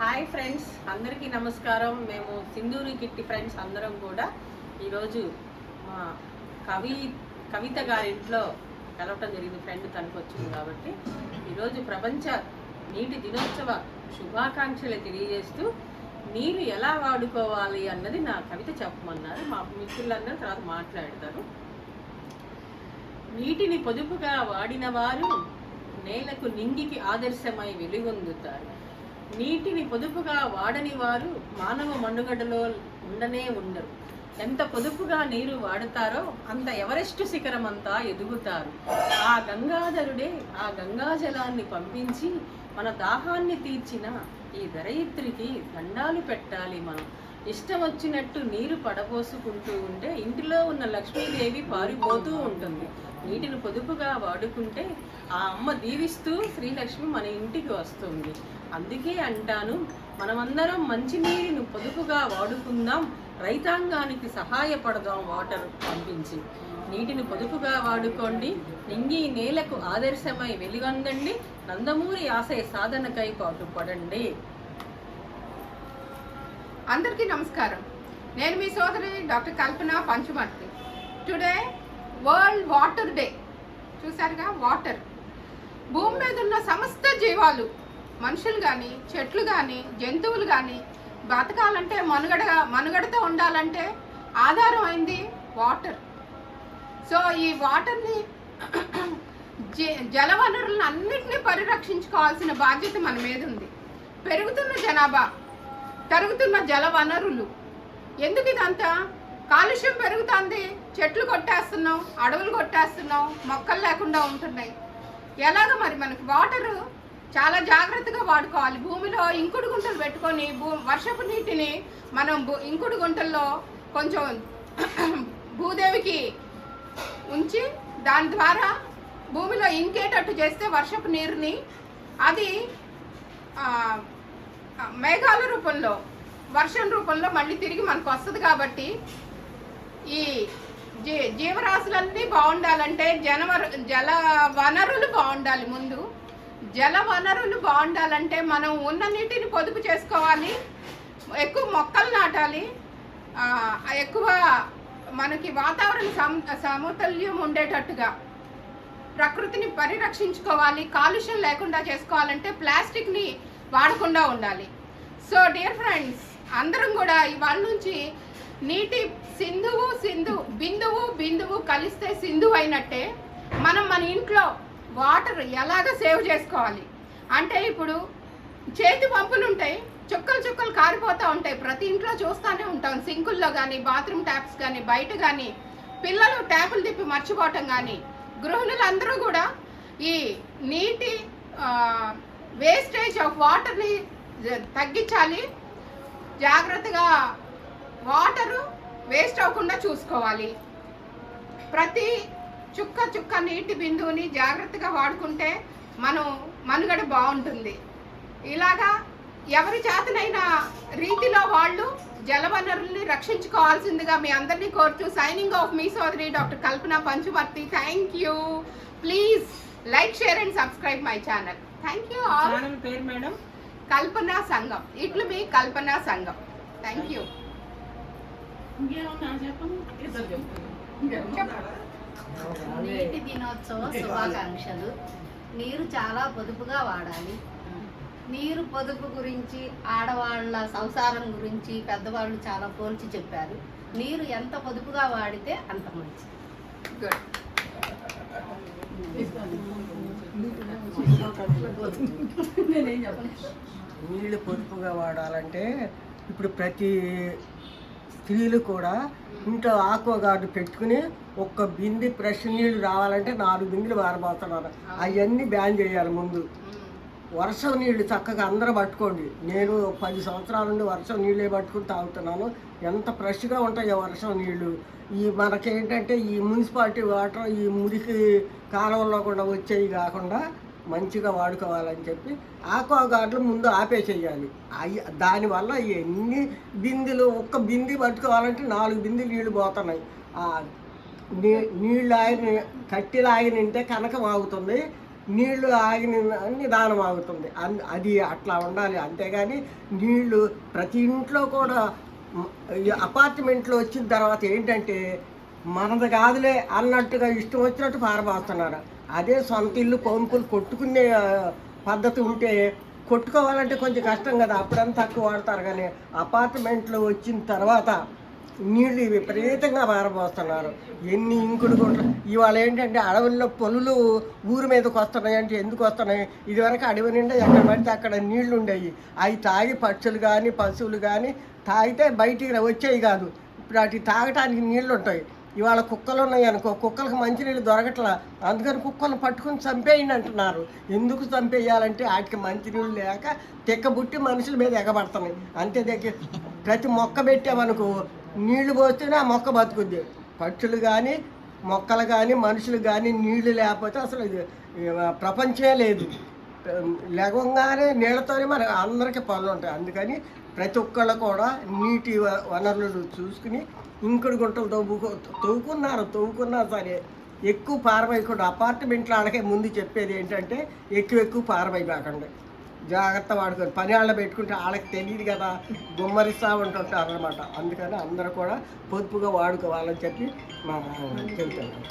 Hi friends, అందరికీ నమస్కారం. మేము సింధూరి కిట్టి ఫ్రెండ్స్ అందరం కూడా ఈరోజు మా కవిత గారింట్లో కలవటం జరిగింది. ఫ్రెండ్ తనకు వచ్చింది కాబట్టి ఈరోజు ప్రపంచ నీటి దినోత్సవ శుభాకాంక్షలు తెలియజేస్తూ నీరు ఎలా వాడుకోవాలి అన్నది నా కవిత చెప్పమన్నారు. మా మిత్రులందరూ తర్వాత మాట్లాడతారు. నీటిని పొదుపుగా వాడిన వారు నేలకు నింగికి ఆదర్శమై వెలుగొందుతారు. నీటిని పొదుపుగా వాడని వారు మానవ మనుగడలో ఉండనే ఉండరు. ఎంత పొదుపుగా నీరు వాడతారో అంత ఎవరెస్ట్ శిఖరం అంతా ఎదుగుతారు. ఆ గంగాధరుడే ఆ గంగాజలాన్ని పంపించి మన దాహాన్ని తీర్చిన ఈ ధరయిత్రికి దండాలు పెట్టాలి. మనం ఇష్టం వచ్చినట్టు నీరు పడబోసుకుంటూ ఉంటే ఇంటిలో ఉన్న లక్ష్మీదేవి పారిపోతూ ఉంటుంది. నీటిని పొదుపుగా వాడుకుంటే ఆ అమ్మ దీవిస్తూ శ్రీలక్ష్మి మన ఇంటికి వస్తుంది. అందుకే అంటాను, మనమందరం మంచినీరుని పొదుపుగా వాడుకుందాం, రైతాంగానికి సహాయపడదాం. వాటర్ పంపించి నీటిని పొదుపుగా వాడుకోండి, నింగి నేలకు ఆదర్శమై వెలుగొందండి, నందమూరి ఆశయ సాధనకై పాటుపడండి. అందరికీ నమస్కారం. నేను మీ సోదరి doctor Kalpana Panchumarthi. Today world water day. చూసారుగా, వాటర్ భూమి మీద ఉన్న సమస్త జీవాలు, మనుషులు కానీ, చెట్లు కానీ, జంతువులు కానీ బతకాలంటే మనుగడతో ఉండాలంటే ఆధారం అయింది వాటర్. సో ఈ వాటర్ని జల వనరులను అన్నిటినీ పరిరక్షించుకోవాల్సిన బాధ్యత మన మీద ఉంది. పెరుగుతున్న జనాభా, తరుగుతున్న జల వనరులు, ఎందుకు ఇదంతా? కాలుష్యం పెరుగుతుంది, చెట్లు కొట్టేస్తున్నాం, అడవులు కొట్టేస్తున్నాం, మొక్కలు లేకుండా ఉంటున్నాయి. ఎలాగ మరి మనకి వాటరు చాలా జాగ్రత్తగా వాడుకోవాలి. భూమిలో ఇంకుడు గుంటలు పెట్టుకొని వర్షపు నీటిని మనం ఇంకుడు గుంటల్లో కొంచెం భూదేవికి ఉంచి దాని ద్వారా భూమిలో ఇంకేటట్టు చేస్తే వర్షపు నీరుని అది మేఘాల రూపంలో, వర్షం రూపంలో మళ్ళీ తిరిగి మనకు వస్తుంది. కాబట్టి ఈ జీవరాశులన్నీ బాగుండాలంటే జల వనరులు బాగుండాలి. ముందు జల వనరులు బాగుండాలంటే మనం ఉన్న నీటిని పొదుపు చేసుకోవాలి, ఎక్కువ మొక్కలు నాటాలి, ఎక్కువ మనకి వాతావరణ సమతుల్యం ఉండేటట్టుగా ప్రకృతిని పరిరక్షించుకోవాలి. కాలుష్యం లేకుండా చేసుకోవాలంటే ప్లాస్టిక్ని వాడకుండా ఉండాలి. సో డియర్ ఫ్రెండ్స్, అందరం కూడా ఇవాళ నుంచి నీటి బిందువు కలిస్తే సింధువు అయినట్టే మనం మన ఇంట్లో వాటర్ ఎలాగ సేవ్ చేసుకోవాలి అంటే, ఇప్పుడు చేతి పంపులు ఉంటాయి, చుక్కలు కారిపోతూ ఉంటాయి. ప్రతి ఇంట్లో చూస్తూనే ఉంటాం, సింకుల్లో కానీ, బాత్రూమ్ ట్యాప్స్ కానీ, బయట కానీ పిల్లలు ట్యాపులు తిప్పి మర్చిపోవటం కానీ, గృహిణులందరూ కూడా ఈ నీటి వేస్టేజ్ ఆఫ్ వాటర్ని తగ్గించాలి. జాగ్రత్తగా వాటరు వేస్ట్ అవ్వకుండా చూసుకోవాలి. ప్రతి చుక్క నీటి బిందువుని జాగ్రత్తగా వాడుకుంటే మనం మనుగడ బాగుంటుంది. ఇలాగా ఎవరి చేతనైనా రీతిలో వాళ్ళు జలవనరుల్ని రక్షించుకోవాల్సిందిగా మీ అందరినీ కోరుతూ సైనింగ్ ఆఫ్ మీ సోదరి doctor Kalpana Panchumarthi. Thank you. Please like, share and subscribe my channel. Thank you all. Channel పేరు మేడం కల్పన సంఘం. ఇట్లు మీ కల్పన సంఘం. Thank you. నీటి దినోత్సవ శుభాకాంక్షలు. నీరు చాలా పొదుపుగా వాడాలి. నీరు పొదుపు గురించి, ఆడవాళ్ళ సంసారం గురించి పెద్దవాళ్ళు చాలా పోల్చి చెప్పారు. నీరు ఎంత పొదుపుగా వాడితే అంత మంచిది. గుడ్. నీళ్ళు పొదుపుగా వాడాలంటే ఇప్పుడు ప్రతి స్త్రీలు కూడా ఇంట్లో ఆక్వాగార్డు పెట్టుకుని ఒక్క బింది ఫ్రెష్ నీళ్ళు రావాలంటే 4 బిందెలు వారబోతున్నారు. అవన్నీ బ్యాన్ చేయాలి. ముందు వర్షం నీళ్ళు చక్కగా అందరూ పట్టుకోండి. నేను 10 సంవత్సరాల నుండి వర్షం నీళ్ళే పట్టుకుని తాగుతున్నాను. ఎంత ఫ్రెష్గా ఉంటాయో వర్షం నీళ్ళు. ఈ మనకేంటంటే ఈ మున్సిపాలిటీ వాటర్ ఈ మురికి కాలువల్లో కూడా వచ్చేవి కాకుండా మంచిగా వాడుకోవాలని చెప్పి ఆక్వాగార్డులు ముందు ఆపేసేయాలి. దానివల్ల ఎన్ని బిందెలు, ఒక్క బింది పట్టుకోవాలంటే 4 బిందెలు నీళ్ళు పోతున్నాయి. నీళ్ళు ఆయన కట్టెలు ఆయన నింటే కనకం ఆగుతుంది. నీళ్లు ఆగిన నిదానం ఆగుతుంది. అది అట్లా ఉండాలి. అంతేగాని నీళ్లు ప్రతి ఇంట్లో కూడా ఈ అపార్ట్మెంట్లో వచ్చిన తర్వాత ఏంటంటే మనది కాదులే అన్నట్టుగా ఇష్టం వచ్చినట్టు పారబోస్తున్నారు. అదే సొంత ఇల్లు పంపులు కొట్టుకునే పద్ధతి ఉంటే కొట్టుకోవాలంటే కొంచెం కష్టం కదా, అప్పుడంతా తక్కువ వాడతారు. కానీ అపార్ట్మెంట్లో వచ్చిన తర్వాత నీళ్ళు విపరీతంగా పారబోస్తున్నారు. ఎన్ని ఇంకుడు గుంటలు ఇవాళ ఏంటంటే అడవుల్లో పొలులు ఊరి మీదకి వస్తున్నాయి. అంటే ఎందుకు వస్తున్నాయి? ఇదివరకు అడవి నిండా ఎక్కడ పడితే అక్కడ నీళ్లు ఉండేవి. అవి తాగి పక్షులు కానీ పశువులు కానీ తాగితే బయటికి వచ్చేవి కాదు. ఇప్పుడు వాటికి తాగటానికి నీళ్లు ఉంటాయి. ఇవాళ కుక్కలు ఉన్నాయి అనుకో, కుక్కలకు మంచినీళ్ళు దొరకట్లా, అందుకని కుక్కలను పట్టుకుని చంపేయండి అంటున్నారు. ఎందుకు చంపేయాలంటే వాటికి మంచినీళ్ళు లేక తెక్కబుట్టి మనుషుల మీద ఎగబడుతున్నాయి. అంతే దగ్గర ప్రతి మొక్క పెట్టామనుకో నీళ్లు పోస్తేనే ఆ మొక్క బతుకుద్ది. పక్షులు కానీ మొక్కలు కానీ మనుషులు కానీ నీళ్లు లేకపోతే అసలు ప్రపంచమే లేదు. లేవగానే నీళ్ళతోనే మనకు అందరికీ పనులు ఉంటాయి. అందుకని ప్రతి ఒక్కళ్ళు కూడా నీటి వనరులు చూసుకుని ఇంకుడు గుంటలు తవ్వుకున్నా సరే ఎక్కువ పారబోయకుండా. అపార్ట్మెంట్లో ఆడకే ముందు చెప్పేది ఏంటంటే ఎక్కువ పారబోయకండి, జాగ్రత్త వాడుకొని. పని వాళ్ళ పెట్టుకుంటే వాళ్ళకి తెలియదు కదా, గుమ్మరిస్తూ ఉంటుంటారు అనమాట. అందుకని అందరూ కూడా పొదుపుగా వాడుకోవాలని చెప్పి మా చెబుతున్నాను.